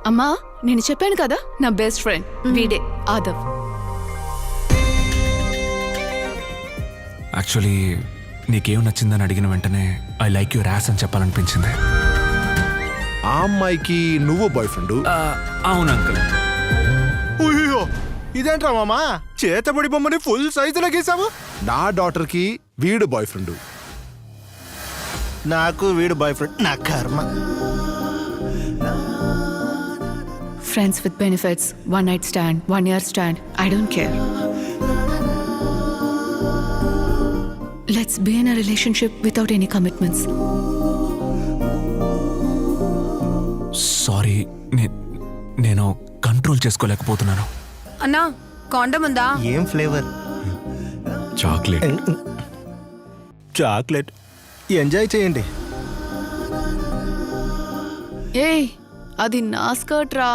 అమ్మా నేను చెప్పాను కదా నా బెస్ట్ ఫ్రెండ్ వీడే ఆదవ్. యాక్చువల్లీ నీకేం నచ్చిందని అడిగిన వెంటనే ఐ లైక్ యువర్ యాస్ అని చెప్పాలనిపించింది. ఆ అమ్మాయికి నువ్వు బాయ్ ఫ్రెండ్? అవును అంకుల్. అయ్యో ఇదేంట్రా మామా, చేతబడి బొమ్మని ఫుల్ సైజులో గీసావు. నా డాటర్ కి వీడు బాయ్ ఫ్రెండ్, నాకు వీడు బాయ్ ఫ్రెండ్. నా కర్మ. Friends with benefits, 1 night stand, 1 year stand, I don't care. Let's be in a relationship without any commitments. Sorry, నేను కంట్రోల్ చేసుకోలేకపోతున్నాను. అన్నా కాండం ఉందా? ఏం ఫ్లేవర్? చాక్లెట్. చాక్లెట్. ఎంజాయ్ చేయండి. ఏయ్ అది నా స్కర్ట్ రా.